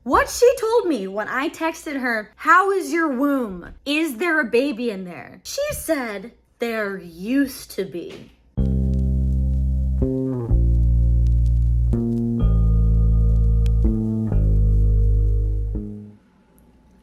what she told me when I texted her, "How is your womb? Is there a baby in there?" She said, "There used to be."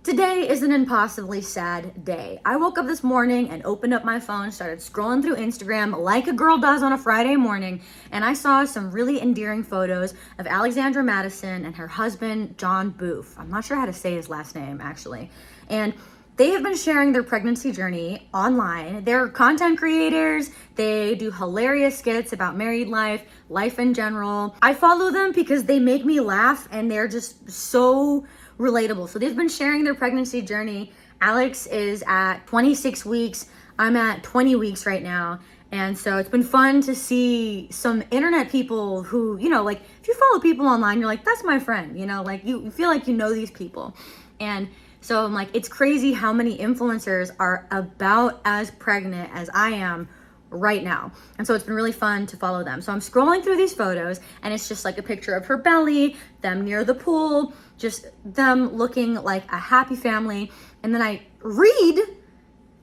Today is an impossibly sad day. I woke up this morning and opened up my phone, started scrolling through Instagram like a girl does on a Friday morning, and I saw some really endearing photos of Alexandra Madison and her husband, Jon Bouff. I'm not sure how to say his last name, actually. And they have been sharing their pregnancy journey online. They're content creators. They do hilarious skits about married life, life in general. I follow them because they make me laugh and they're just so relatable. So they've been sharing their pregnancy journey. Alex is at 26 weeks. I'm at 20 weeks right now. And so it's been fun to see some internet people who, like if you follow people online, you're like, that's my friend, like you feel like you know these people. And so I'm like, it's crazy how many influencers are about as pregnant as I am right now. And so it's been really fun to follow them. So I'm scrolling through these photos and it's just like a picture of her belly, them near the pool, just them looking like a happy family. And then I read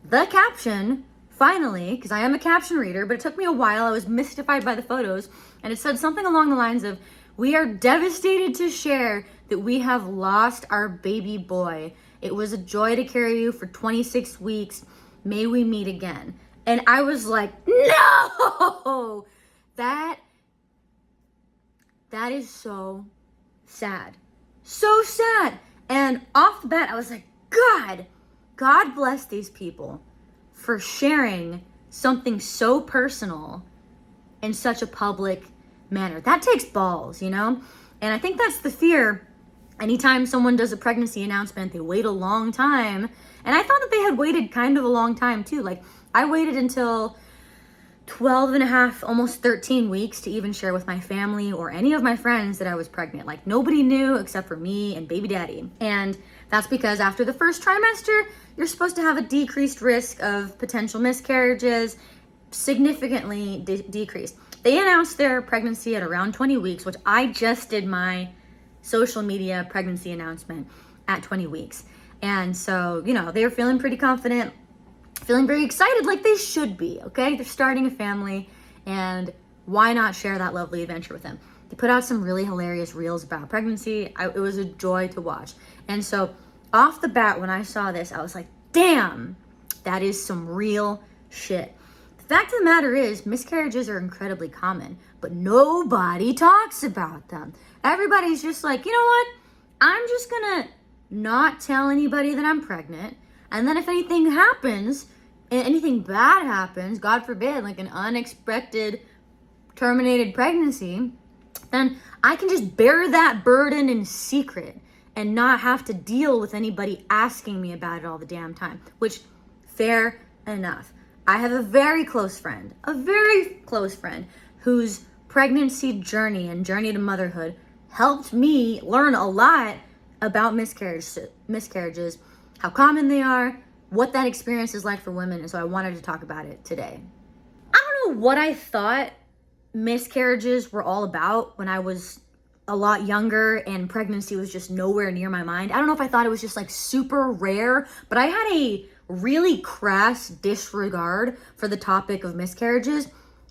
the caption finally, because I am a caption reader, but it took me a while. I was mystified by the photos, and it said something along the lines of, "We are devastated to share that we have lost our baby boy. It was a joy to carry you for 26 weeks. May we meet again." And I was like, no, that is so sad. So sad. And off the bat, I was like, God bless these people for sharing something so personal in such a public manner. That takes balls, And I think that's the fear. Anytime someone does a pregnancy announcement, they wait a long time. And I thought that they had waited kind of a long time too. Like I waited until 12 and a half, almost 13 weeks to even share with my family or any of my friends that I was pregnant. Like nobody knew except for me and baby daddy. And that's because after the first trimester, you're supposed to have a decreased risk of potential miscarriages, significantly decreased. They announced their pregnancy at around 20 weeks, which I just did my social media pregnancy announcement at 20 weeks. And so, they were feeling pretty confident, feeling very excited like they should be, okay? They're starting a family, and why not share that lovely adventure with them? They put out some really hilarious reels about pregnancy. It was a joy to watch. And so off the bat, when I saw this, I was like, damn, that is some real shit. The fact of the matter is, miscarriages are incredibly common, but nobody talks about them. Everybody's just like, you know what? I'm just gonna not tell anybody that I'm pregnant. And then if anything happens, anything bad happens, God forbid, like an unexpected terminated pregnancy, then I can just bear that burden in secret and not have to deal with anybody asking me about it all the damn time, which, fair enough. I have a very close friend, whose pregnancy journey and journey to motherhood helped me learn a lot about miscarriages, how common they are, what that experience is like for women, and so I wanted to talk about it today. I don't know what I thought miscarriages were all about when I was a lot younger and pregnancy was just nowhere near my mind. I don't know if I thought it was just like super rare, but I had a really crass disregard for the topic of miscarriages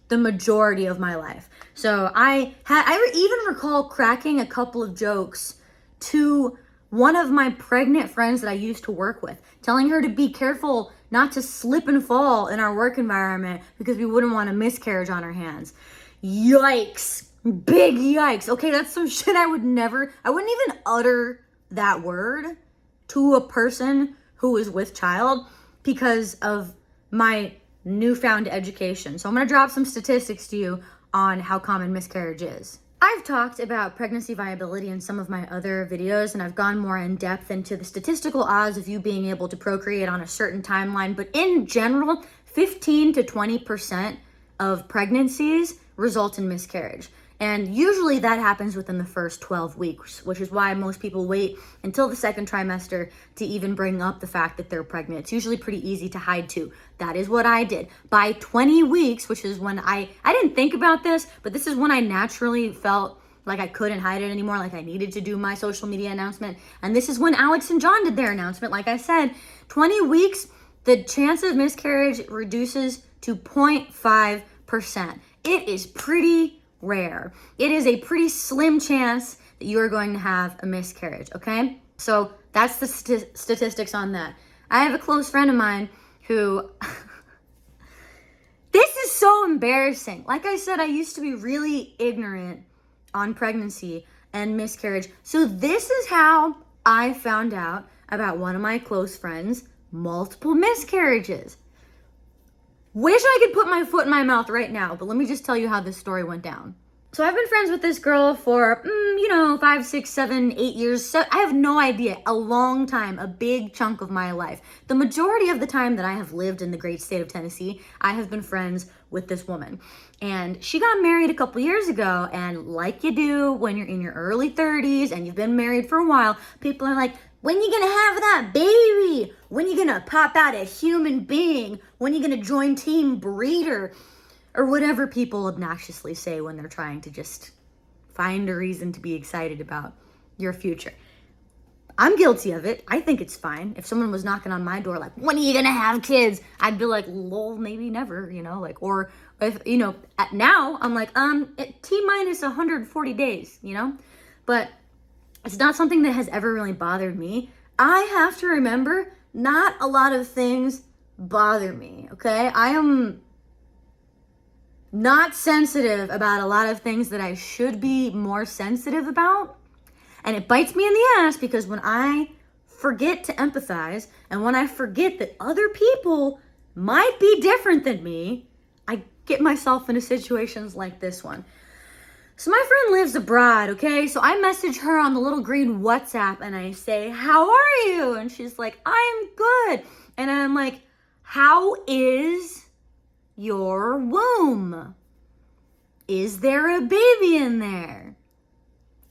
the majority of my life. So I even recall cracking a couple of jokes to one of my pregnant friends that I used to work with, telling her to be careful not to slip and fall in our work environment because we wouldn't want a miscarriage on our hands. Yikes. Big yikes. Okay, that's some shit I wouldn't even utter that word to a person who is with child because of my newfound education. So I'm going to drop some statistics to you on how common miscarriage is. I've talked about pregnancy viability in some of my other videos, and I've gone more in depth into the statistical odds of you being able to procreate on a certain timeline. But in general, 15 to 20% of pregnancies result in miscarriage. And usually that happens within the first 12 weeks, which is why most people wait until the second trimester to even bring up the fact that they're pregnant. It's usually pretty easy to hide too. That is what I did. By 20 weeks, which is when I didn't think about this, but this is when I naturally felt Like I couldn't hide it anymore. Like I needed to do my social media announcement. And this is when Alex and Jon did their announcement. Like I said, 20 weeks, the chance of miscarriage reduces to 0.5%. It is pretty rare. It is a pretty slim chance that you are going to have a miscarriage, okay? So that's the statistics on that. I have a close friend of mine who, this is so embarrassing. Like I said, I used to be really ignorant on pregnancy and miscarriage. So this is how I found out about one of my close friends' multiple miscarriages. Wish I could put my foot in my mouth right now, but let me just tell you how this story went down. So I've been friends with this girl for, 5, 6, 7, 8 years. So I have no idea. A long time, a big chunk of my life. The majority of the time that I have lived in the great state of Tennessee, I have been friends with this woman. And she got married a couple years ago. And like you do when you're in your early 30s and you've been married for a while, people are like, when you gonna have that baby? When you gonna pop out a human being? When you gonna join Team Breeder? Or whatever people obnoxiously say when they're trying to just find a reason to be excited about your future. I'm guilty of it. I think it's fine. If someone was knocking on my door like, when are you gonna have kids? I'd be like, lol, maybe never, or if, now I'm like, T-minus 140 days, But it's not something that has ever really bothered me. I have to remember, not a lot of things bother me, okay? I am not sensitive about a lot of things that I should be more sensitive about. And it bites me in the ass because when I forget to empathize and when I forget that other people might be different than me, I get myself into situations like this one. So my friend lives abroad, okay? So I message her on the little green WhatsApp and I say, how are you? And she's like, I'm good. And I'm like, how is your womb? Is there a baby in there?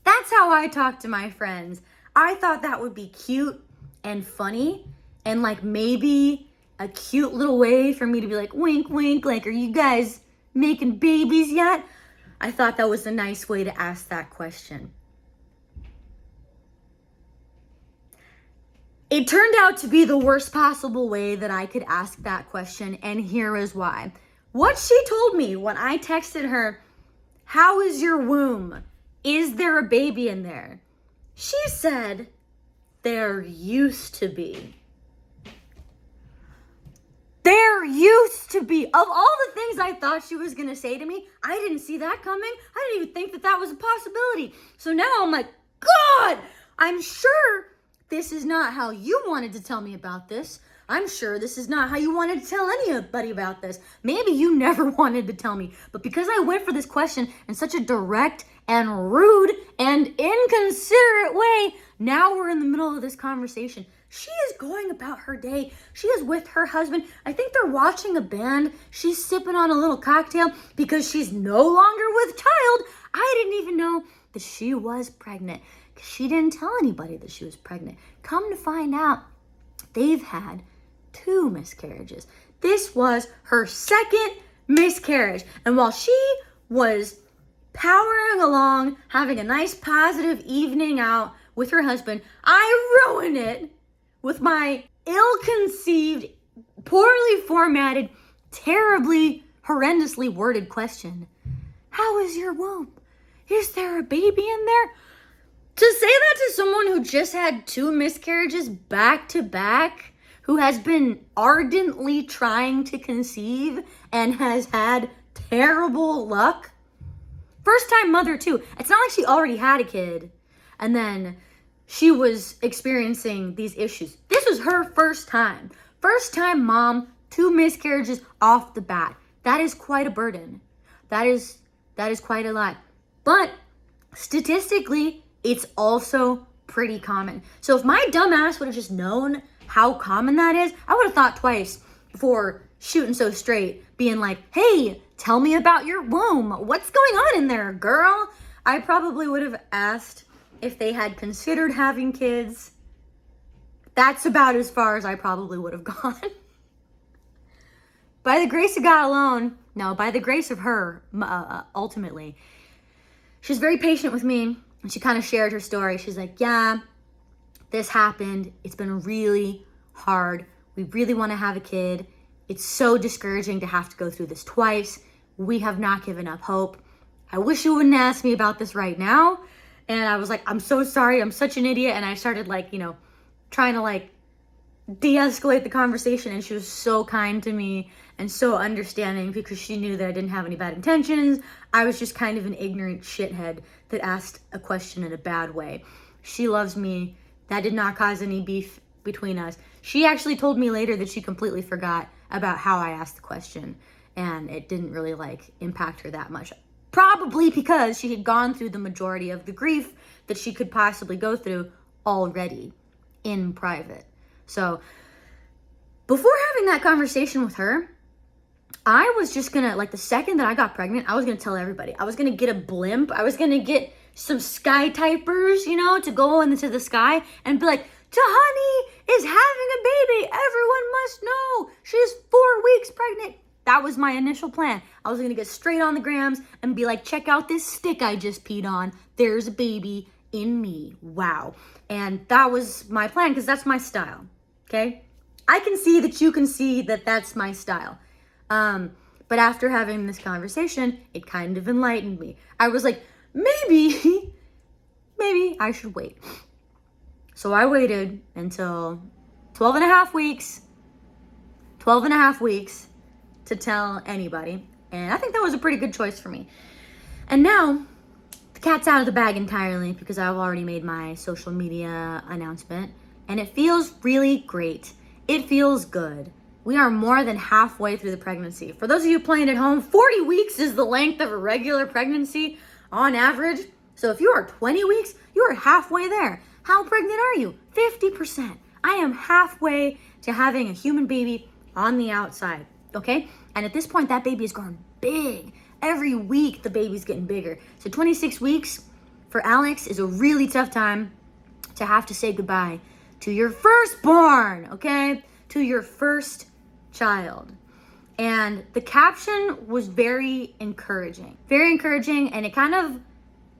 That's how I talk to my friends. I thought that would be cute and funny and like maybe a cute little way for me to be like, wink, wink, like, are you guys making babies yet? I thought that was a nice way to ask that question. It turned out to be the worst possible way that I could ask that question, and here is why. What she told me when I texted her, how is your womb? Is there a baby in there? She said, there used to be. There used to be. Of all the things I thought she was going to say to me, I didn't see that coming. I didn't even think that that was a possibility. So now I'm like, God, I'm sure this is not how you wanted to tell me about this. I'm sure this is not how you wanted to tell anybody about this. Maybe you never wanted to tell me. But because I went for this question in such a direct and rude and inconsiderate way, now we're in the middle of this conversation. She is going about her day. She is with her husband. I think they're watching a band. She's sipping on a little cocktail because she's no longer with child. I didn't even know that she was pregnant. She didn't tell anybody that she was pregnant. Come to find out, they've had 2 miscarriages. This was her second miscarriage. And while she was powering along, having a nice positive evening out with her husband, I ruined it with my ill-conceived, poorly formatted, terribly, horrendously worded question. How is your womb? Is there a baby in there? To say that to someone who just had 2 miscarriages back to back, who has been ardently trying to conceive and has had terrible luck. First time mother too. It's not like she already had a kid and then she was experiencing these issues. This was her first time. First time mom, 2 miscarriages off the bat. That is quite a burden. That is quite a lot. But statistically, it's also pretty common. So if my dumb ass would have just known how common that is, I would have thought twice before shooting so straight, being like, hey, tell me about your womb. What's going on in there, girl? I probably would have asked if they had considered having kids. That's about as far as I probably would have gone. By the grace of God alone, no, by the grace of her, ultimately, she was very patient with me, and she kind of shared her story. She's like, yeah, this happened. It's been really hard. We really want to have a kid. It's so discouraging to have to go through this twice. We have not given up hope. I wish you wouldn't ask me about this right now. And I was like, I'm so sorry. I'm such an idiot. And I started like, trying to like de-escalate the conversation. And she was so kind to me and so understanding because she knew that I didn't have any bad intentions. I was just kind of an ignorant shithead that asked a question in a bad way. She loves me. That did not cause any beef between us. She actually told me later that she completely forgot about how I asked the question, and it didn't really like impact her that much. Probably because she had gone through the majority of the grief that she could possibly go through already in private. So before having that conversation with her, I was just gonna, like the second that I got pregnant, I was gonna tell everybody. I was gonna get a blimp. I was gonna get some sky typers, to go into the sky and be like, Tahani is having a baby. Everyone must know. She's 4 weeks pregnant. That was my initial plan. I was going to get straight on the grams and be like, check out this stick I just peed on. There's a baby in me. Wow. And that was my plan because that's my style. Okay? I can see that you can see that that's my style. But after having this conversation, it kind of enlightened me. I was like, maybe I should wait. So I waited until 12 and a half weeks to tell anybody. And I think that was a pretty good choice for me. And now the cat's out of the bag entirely because I've already made my social media announcement. And it feels really great. It feels good. We are more than halfway through the pregnancy. For those of you playing at home, 40 weeks is the length of a regular pregnancy on average. So if you are 20 weeks, you are halfway there. How pregnant are you? 50%. I am halfway to having a human baby on the outside, okay? And at this point, that baby is growing big. Every week, the baby's getting bigger. So 26 weeks for Alex is a really tough time to have to say goodbye to your firstborn, okay? To your first child. And the caption was very encouraging, and it kind of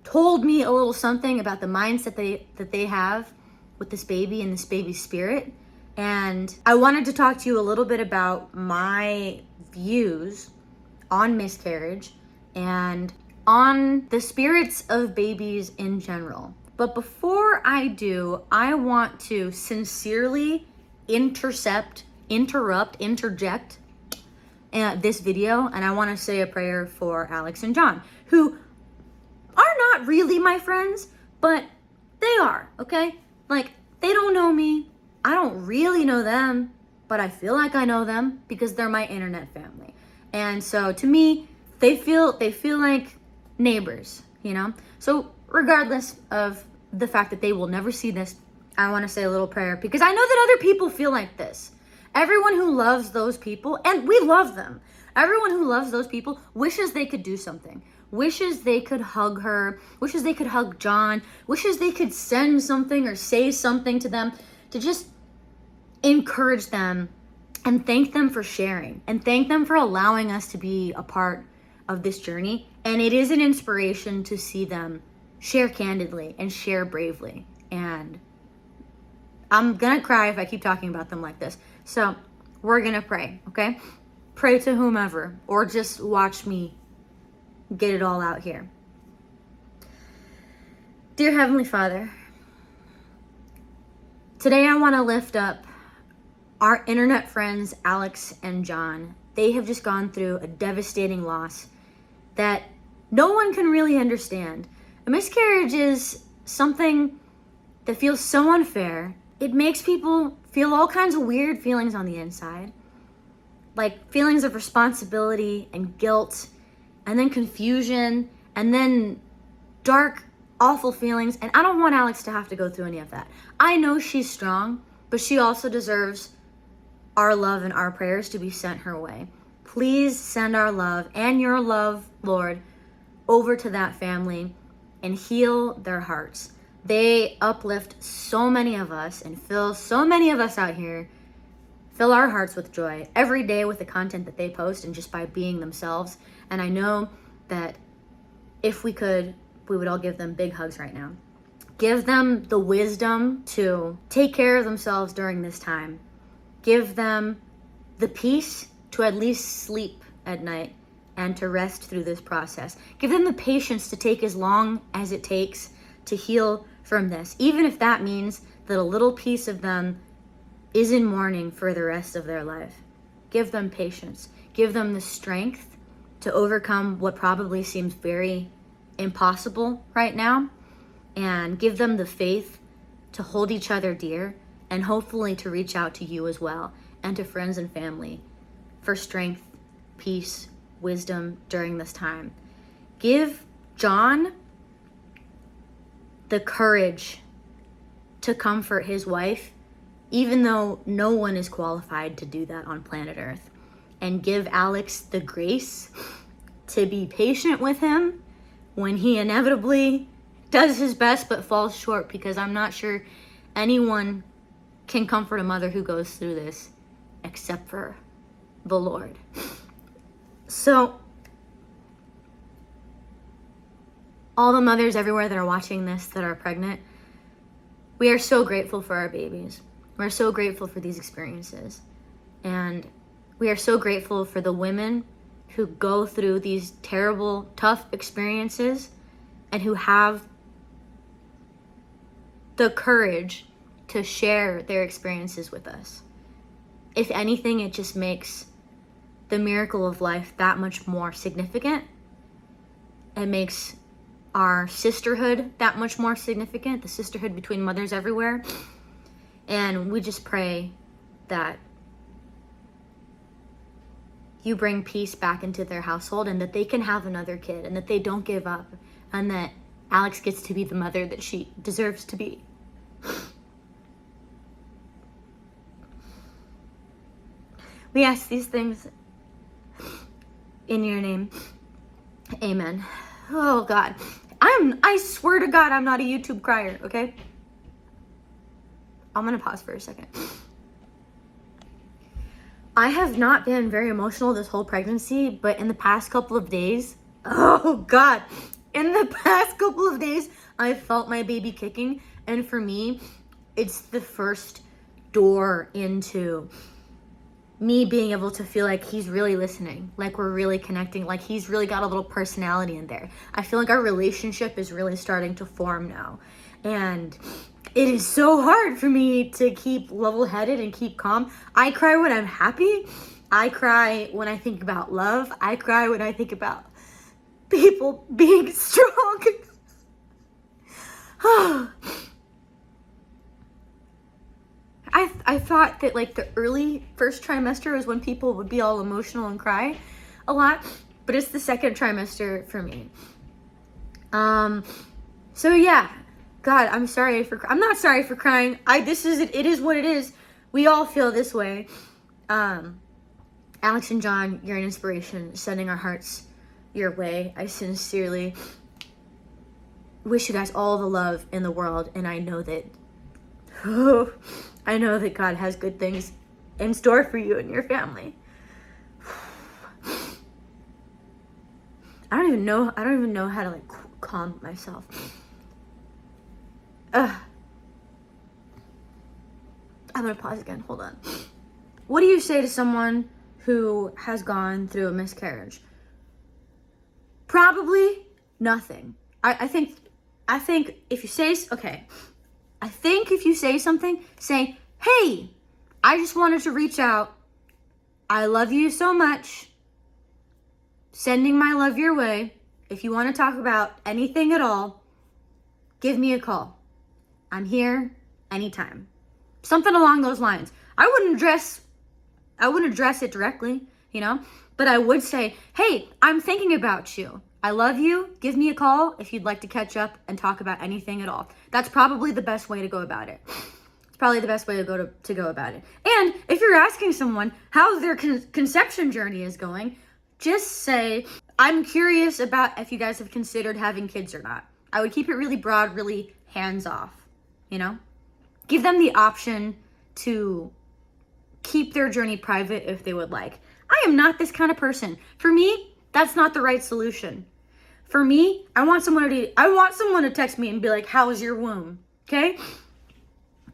told me a little something about the mindset that they have with this baby and this baby's spirit. And I wanted to talk to you a little bit about my views on miscarriage and on the spirits of babies in general. But before I do, I want to sincerely interject this video, and I want to say a prayer for Alex and John, who are not really my friends, but they are, okay? Like, they don't know me. I don't really know them, but I feel like I know them because they're my internet family. And so to me, they feel like neighbors, So regardless of the fact that they will never see this, I want to say a little prayer because I know that other people feel like this. Everyone who loves those people, and we love them, everyone who loves those people wishes they could do something. Wishes they could hug her, wishes they could hug John, wishes they could send something or say something to them to just encourage them and thank them for sharing and thank them for allowing us to be a part of this journey. And it is an inspiration to see them share candidly and share bravely. And I'm gonna cry if I keep talking about them like this. So we're gonna pray, okay? Pray to whomever, or just watch me get it all out here. Dear Heavenly Father, today I want to lift up our internet friends, Alex and John. They have just gone through a devastating loss that no one can really understand. A miscarriage is something that feels so unfair. It makes people feel all kinds of weird feelings on the inside, like feelings of responsibility and guilt, and then confusion, and then dark, awful feelings. And I don't want Alex to have to go through any of that. I know she's strong, but she also deserves our love and our prayers to be sent her way. Please send our love and your love, Lord, over to that family and heal their hearts. They uplift so many of us and fill so many of us out here, fill our hearts with joy every day with the content that they post and just by being themselves. And I know that if we could we would all give them big hugs right now. Give them the wisdom to take care of themselves during this time. Give them the peace to at least sleep at night and to rest through this process. Give them the patience to take as long as it takes to heal from this, even if that means that a little piece of them is in mourning for the rest of their life. Give them patience. Give them the strength to overcome what probably seems very impossible right now, and give them the faith to hold each other dear, and hopefully to reach out to you as well and to friends and family for strength, peace, wisdom during this time. Give Jon the courage to comfort his wife, even though no one is qualified to do that on planet Earth. And give Alex the grace to be patient with him when he inevitably does his best but falls short, because I'm not sure anyone can comfort a mother who goes through this except for the Lord. So, all the mothers everywhere that are watching this that are pregnant, we are so grateful for our babies. We're so grateful for these experiences. And we are so grateful for the women who go through these terrible, tough experiences and who have the courage to share their experiences with us. If anything, it just makes the miracle of life that much more significant. It makes our sisterhood that much more significant, the sisterhood between mothers everywhere. And we just pray that you bring peace back into their household, and that they can have another kid, and that they don't give up, and that Alex gets to be the mother that she deserves to be. We ask these things in your name. Amen. Oh God. I swear to God, I'm not a YouTube crier, okay? I'm gonna pause for a second. I have not been very emotional this whole pregnancy, but in the past couple of days, oh God, in the past couple of days, I felt my baby kicking. And for me, it's the first door into me being able to feel like he's really listening, like we're really connecting, like he's really got a little personality in there. I feel like our relationship is really starting to form now. And it is so hard for me to keep level-headed and keep calm. I cry when I'm happy. I cry when I think about love. I cry when I think about people being strong. I thought that like the early first trimester was when people would be all emotional and cry a lot, but it's the second trimester for me. So yeah, God, I'm not sorry for crying. It is what it is. We all feel this way. Alex and Jon, you're an inspiration, sending our hearts your way. I sincerely wish you guys all the love in the world, and I know that God has good things in store for you and your family. I don't even know how to like calm myself. I'm gonna pause again. Hold on. What do you say to someone who has gone through a miscarriage? Probably nothing. I think if you say something, say, hey, I just wanted to reach out. I love you so much. Sending my love your way. If you want to talk about anything at all, give me a call. I'm here anytime. Something along those lines. I wouldn't address it directly, but I would say, hey, I'm thinking about you. I love you. Give me a call if you'd like to catch up and talk about anything at all. That's probably the best way to go about it. It's probably the best way to go about it. And if you're asking someone how their conception journey is going, just say, I'm curious about if you guys have considered having kids or not. I would keep it really broad, really hands-off, Give them the option to keep their journey private if they would like. I am not this kind of person. For me, that's not the right solution. For me, I want someone to text me and be like, how's your womb? Okay?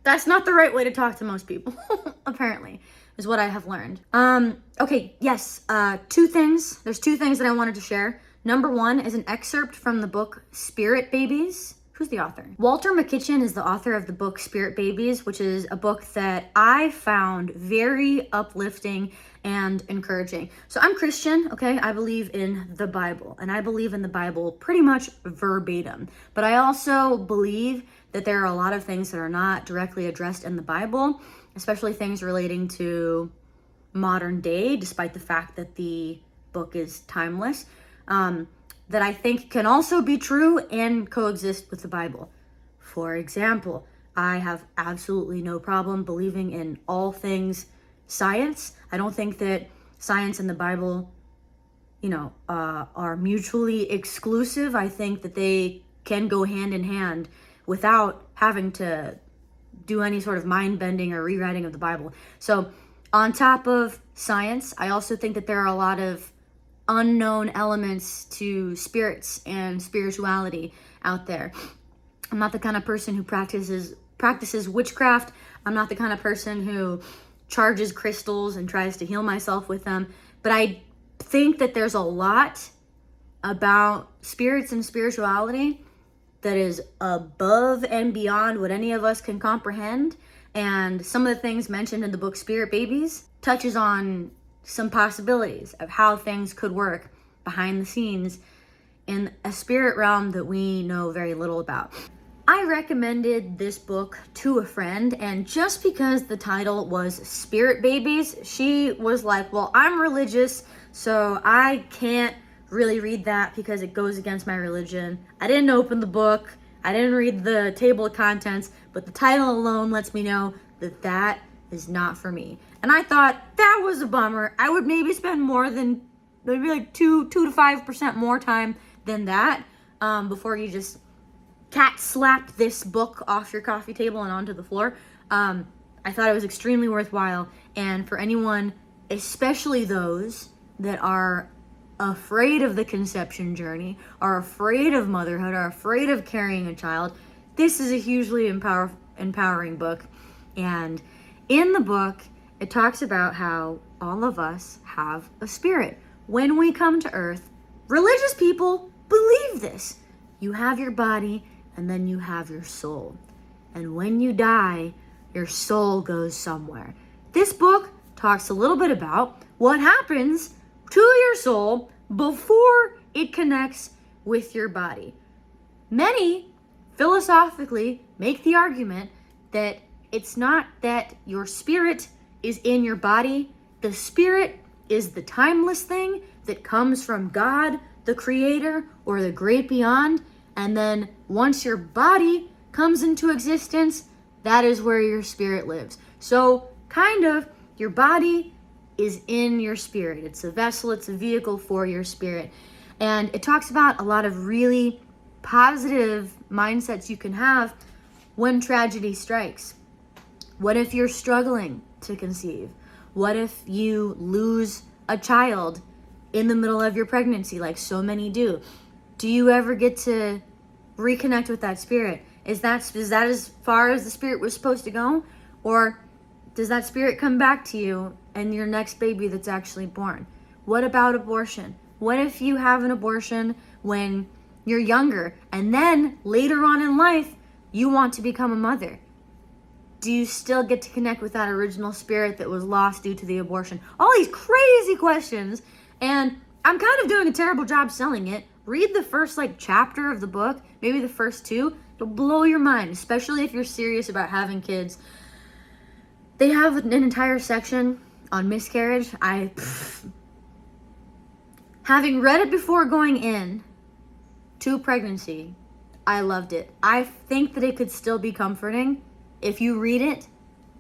That's not the right way to talk to most people, apparently, is what I have learned. Okay, yes, two things. There's two things that I wanted to share. Number one is an excerpt from the book Spirit Babies. Who's the author? Walter Makichen is the author of the book Spirit Babies, which is a book that I found very uplifting and encouraging. So I'm Christian, okay? I believe in the Bible, and I believe in the Bible pretty much verbatim. But I also believe that there are a lot of things that are not directly addressed in the Bible, especially things relating to modern day, despite the fact that the book is timeless, that I think can also be true and coexist with the Bible. For example, I have absolutely no problem believing in all things science. I don't think that science and the Bible, are mutually exclusive. I think that they can go hand in hand without having to do any sort of mind bending or rewriting of the Bible. So on top of science, I also think that there are a lot of unknown elements to spirits and spirituality out there. I'm not the kind of person who practices witchcraft. I'm not the kind of person who charges crystals and tries to heal myself with them. But I think that there's a lot about spirits and spirituality that is above and beyond what any of us can comprehend. And some of the things mentioned in the book Spirit Babies touches on some possibilities of how things could work behind the scenes in a spirit realm that we know very little about. I recommended this book to a friend, and just because the title was Spirit Babies, she was like, well, I'm religious, so I can't really read that because it goes against my religion. I didn't open the book, I didn't read the table of contents, but the title alone lets me know that that is not for me. And I thought that was a bummer. I would maybe spend more than maybe like 2 to 5% more time than that before you just cat slap this book off your coffee table and onto the floor. I thought it was extremely worthwhile. And for anyone, especially those that are afraid of the conception journey, are afraid of motherhood, are afraid of carrying a child, this is a hugely empowering book. And in the book, it talks about how all of us have a spirit. When we come to earth, religious people believe this. You have your body, and then you have your soul. And when you die, your soul goes somewhere. This book talks a little bit about what happens to your soul before it connects with your body. Many philosophically make the argument that it's not that your spirit is in your body. The spirit is the timeless thing that comes from God, the creator, or the great beyond. And then once your body comes into existence, that is where your spirit lives. So kind of your body is in your spirit. It's a vessel, it's a vehicle for your spirit. And it talks about a lot of really positive mindsets you can have when tragedy strikes. What if you're struggling to conceive? What if you lose a child in the middle of your pregnancy, like so many do? Do you ever get to reconnect with that spirit? Is that as far as the spirit was supposed to go? Or does that spirit come back to you and your next baby that's actually born? What about abortion? What if you have an abortion when you're younger and then later on in life you want to become a mother? Do you still get to connect with that original spirit that was lost due to the abortion? All these crazy questions, and I'm kind of doing a terrible job selling it. Read the first chapter of the book, maybe the first 2. It'll blow your mind, especially if you're serious about having kids. They have an entire section on miscarriage. Having read it before going in to pregnancy, I loved it. I think that it could still be comforting if you read it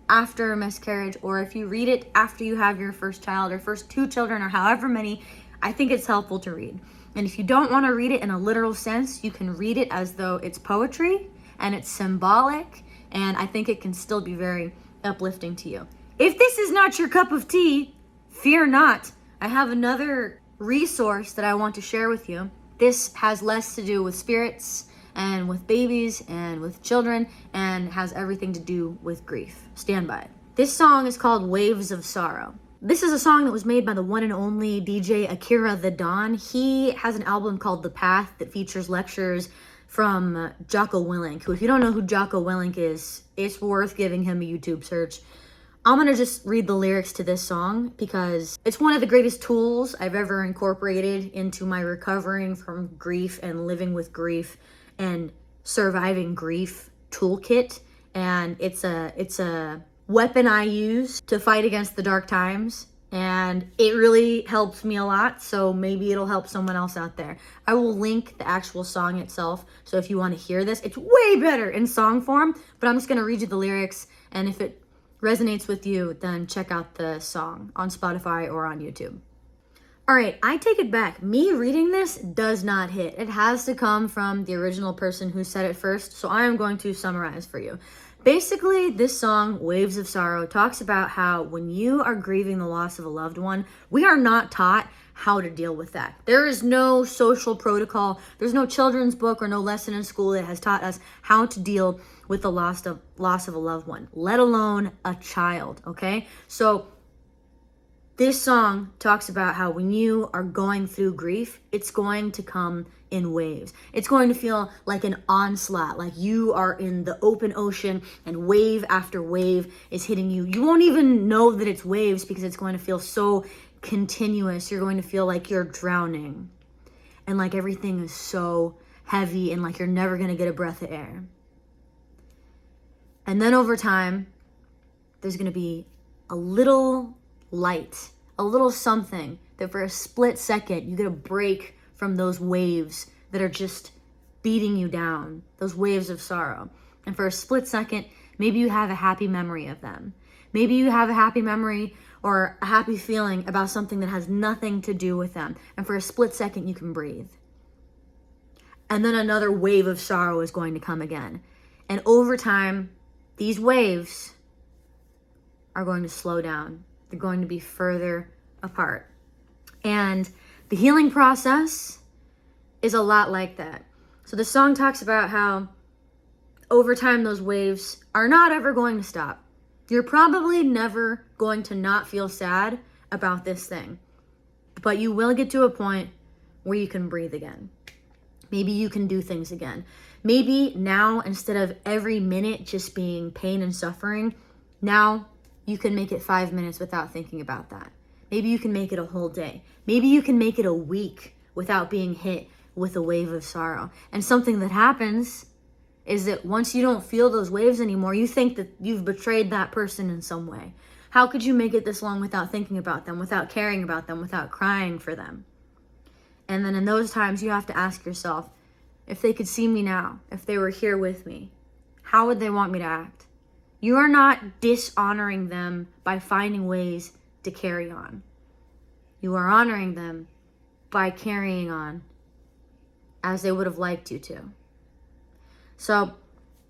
after a miscarriage, or if you read it after you have your first child or first 2 children or however many. I think it's helpful to read. And if you don't want to read it in a literal sense, you can read it as though it's poetry and it's symbolic, and I think it can still be very uplifting to you. If this is not your cup of tea, fear not. I have another resource that I want to share with you. This has less to do with spirits and with babies and with children and has everything to do with grief. Stand by. This song is called Waves of Sorrow. This is a song that was made by the one and only DJ Akira the Don. He has an album called The Path that features lectures from Jocko Willink, who, if you don't know who Jocko Willink is, it's worth giving him a YouTube search. I'm gonna just read the lyrics to this song because it's one of the greatest tools I've ever incorporated into my recovering from grief and living with grief and surviving grief toolkit. And it's a weapon I use to fight against the dark times, and it really helps me a lot, so maybe it'll help someone else out there. I will link the actual song itself, so if you want to hear this, it's way better in song form, but I'm just going to read you the lyrics, and if it resonates with you, then check out the song on Spotify or on YouTube. All right, I take it back. Me reading this does not hit. It has to come from the original person who said it first, so I am going to summarize for you. Basically, this song, Waves of Sorrow, talks about how when you are grieving the loss of a loved one, we are not taught how to deal with that. There is no social protocol. There's no children's book or no lesson in school that has taught us how to deal with the loss of a loved one, let alone a child, okay? So this song talks about how when you are going through grief, it's going to come in waves. It's going to feel like an onslaught, like you are in the open ocean and wave after wave is hitting you. You won't even know that it's waves because it's going to feel so continuous. You're going to feel like you're drowning and like everything is so heavy and like you're never going to get a breath of air. And then over time, there's going to be a little light, a little something that for a split second, you get a break from those waves that are just beating you down, those waves of sorrow. And for a split second, maybe you have a happy memory of them. Maybe you have a happy memory or a happy feeling about something that has nothing to do with them. And for a split second, you can breathe. And then another wave of sorrow is going to come again. And over time, these waves are going to slow down. They're going to be further apart. And the healing process is a lot like that. So the song talks about how over time those waves are not ever going to stop. You're probably never going to not feel sad about this thing, but you will get to a point where you can breathe again. Maybe you can do things again. Maybe now, instead of every minute just being pain and suffering, now you can make it 5 minutes without thinking about that. Maybe you can make it a whole day. Maybe you can make it a week without being hit with a wave of sorrow. And something that happens is that once you don't feel those waves anymore, you think that you've betrayed that person in some way. How could you make it this long without thinking about them, without caring about them, without crying for them? And then in those times, you have to ask yourself, if they could see me now, if they were here with me, how would they want me to act? You are not dishonoring them by finding ways to carry on. You are honoring them by carrying on as they would have liked you to. So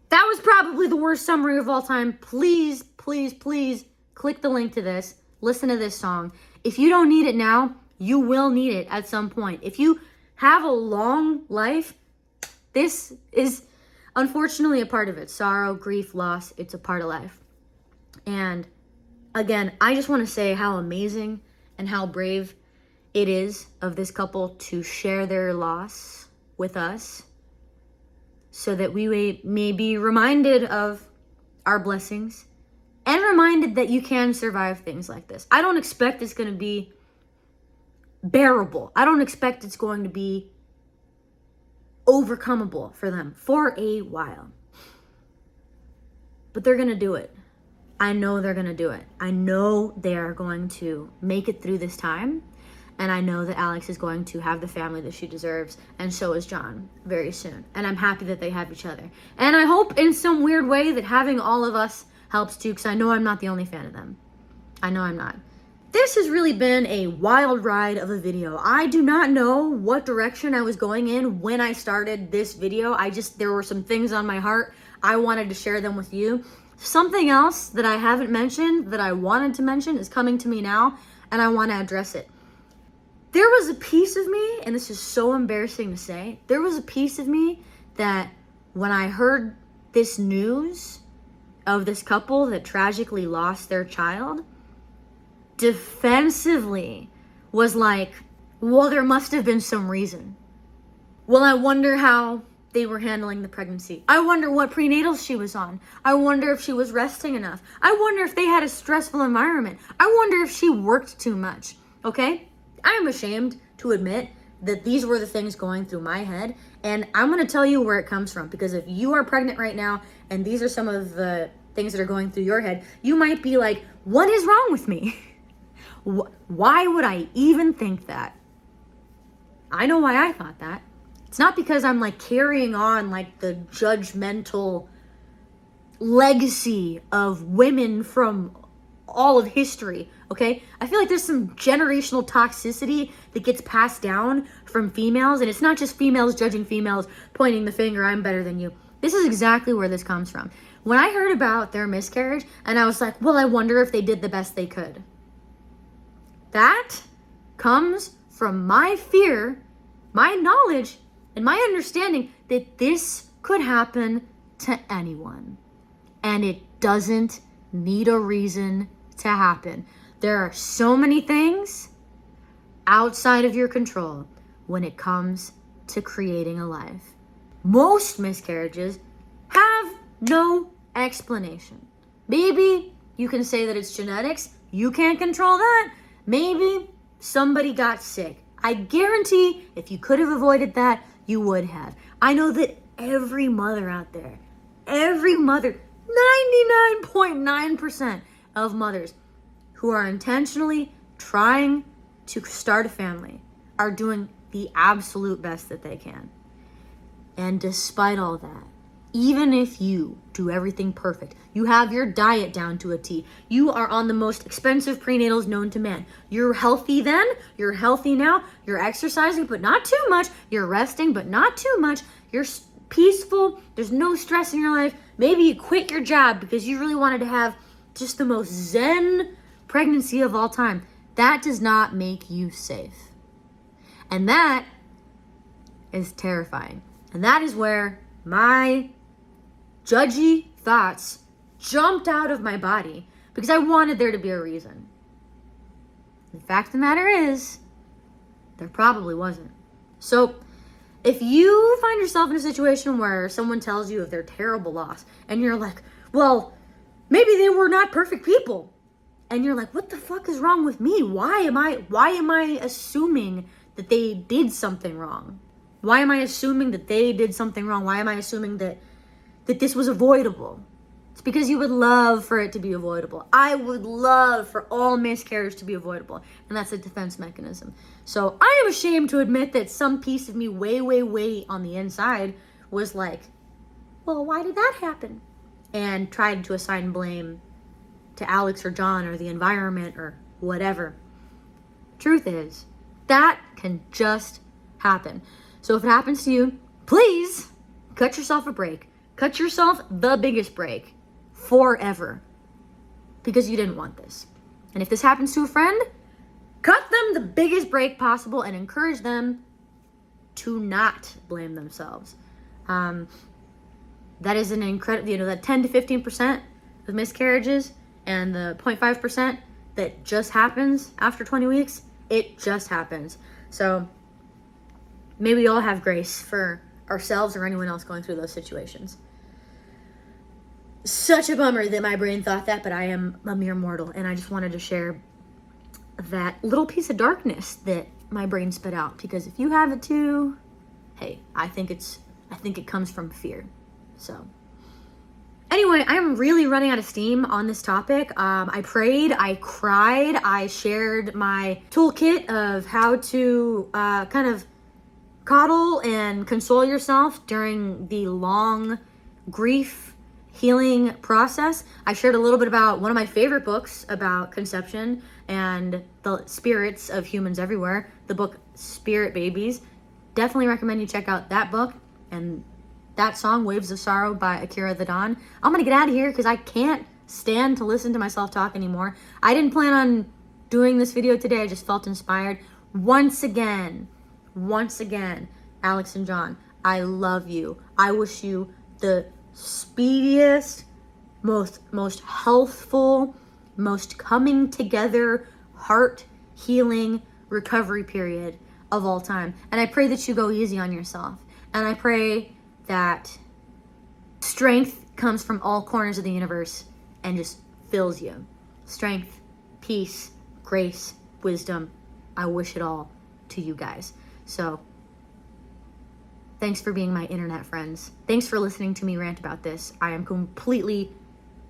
that was probably the worst summary of all time. Please, please, please click the link to this. Listen to this song. If you don't need it now, you will need it at some point. If you have a long life, this is unfortunately a part of it. Sorrow, grief, loss, it's a part of life. And again, I just want to say how amazing and how brave it is of this couple to share their loss with us so that we may be reminded of our blessings and reminded that you can survive things like this. I don't expect it's going to be bearable. I don't expect it's going to be overcomable for them for a while. But they're going to do it. I know they're going to do it. I know they are going to make it through this time. And I know that Alex is going to have the family that she deserves. And so is John very soon. And I'm happy that they have each other. And I hope in some weird way that having all of us helps too, because I know I'm not the only fan of them. I know I'm not. This has really been a wild ride of a video. I do not know what direction I was going in when I started this video. There were some things on my heart. I wanted to share them with you. Something else that I haven't mentioned that I wanted to mention is coming to me now, and I want to address it. There was a piece of me, and this is so embarrassing to say, there was a piece of me that when I heard this news of this couple that tragically lost their child, defensively was like, well, there must have been some reason. Well, I wonder how they were handling the pregnancy. I wonder what prenatals she was on. I wonder if she was resting enough. I wonder if they had a stressful environment. I wonder if she worked too much. Okay? I am ashamed to admit that these were the things going through my head, and I'm going to tell you where it comes from, because if you are pregnant right now and these are some of the things that are going through your head, you might be like, what is wrong with me? Why would I even think that? I know why I thought that. It's not because I'm like carrying on like the judgmental legacy of women from all of history, okay? I feel like there's some generational toxicity that gets passed down from females, and it's not just females judging females, pointing the finger, I'm better than you. This is exactly where this comes from. When I heard about their miscarriage, and I was like, well, I wonder if they did the best they could. That comes from my fear, my knowledge, and my understanding that this could happen to anyone. And it doesn't need a reason to happen. There are so many things outside of your control when it comes to creating a life. Most miscarriages have no explanation. Maybe you can say that it's genetics. You can't control that. Maybe somebody got sick. I guarantee if you could have avoided that, you would have. I know that every mother out there, every mother, 99.9% of mothers who are intentionally trying to start a family are doing the absolute best that they can. And despite all that, even if you do everything perfect, you have your diet down to a T, you are on the most expensive prenatals known to man, you're healthy then, you're healthy now, you're exercising but not too much, you're resting but not too much, you're peaceful, there's no stress in your life, maybe you quit your job because you really wanted to have just the most zen pregnancy of all time. That does not make you safe. And that is terrifying. And that is where my judgy thoughts jumped out of my body because I wanted there to be a reason. The fact of the matter is, there probably wasn't. So, if you find yourself in a situation where someone tells you of their terrible loss and you're like, well, maybe they were not perfect people. And you're like, what the fuck is wrong with me? Why am I assuming that they did something wrong? Why am I assuming that they did something wrong? Why am I assuming that this was avoidable? It's because you would love for it to be avoidable. I would love for all miscarriage to be avoidable. And that's a defense mechanism. So I am ashamed to admit that some piece of me way, way, way on the inside was like, well, why did that happen? And tried to assign blame to Alex or John or the environment or whatever. Truth is, that can just happen. So if it happens to you, please cut yourself a break. Cut yourself the biggest break forever because you didn't want this. And if this happens to a friend, cut them the biggest break possible and encourage them to not blame themselves. That is an incredible, that 10 to 15% of miscarriages and the 0.5% that just happens after 20 weeks, it just happens. So may we all have grace for ourselves or anyone else going through those situations. Such a bummer that my brain thought that, but I am a mere mortal, and I just wanted to share that little piece of darkness that my brain spit out, because if you have it too, hey, I think it comes from fear. So anyway, I'm really running out of steam on this topic. I prayed, I cried, I shared my toolkit of how to kind of coddle and console yourself during the long grief healing process. I shared a little bit about one of my favorite books about conception and the spirits of humans everywhere, the book Spirit Babies. Definitely recommend you check out that book and that song, Waves of Sorrow by Akira the Don. I'm gonna get out of here because I can't stand to listen to myself talk anymore. I didn't plan on doing this video today. I just felt inspired. once again, Alex and Jon, I love you. I wish you the speediest, most healthful, most coming together, heart healing recovery period of all time. And I pray that you go easy on yourself. And I pray that strength comes from all corners of the universe and just fills you. Strength, peace, grace, wisdom. I wish it all to you guys. So thanks for being my internet friends. Thanks for listening to me rant about this. I am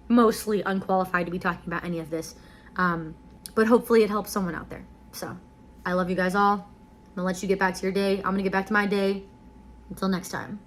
mostly unqualified to be talking about any of this. But hopefully it helps someone out there. So I love you guys all. I'm gonna let you get back to your day. I'm gonna get back to my day. Until next time.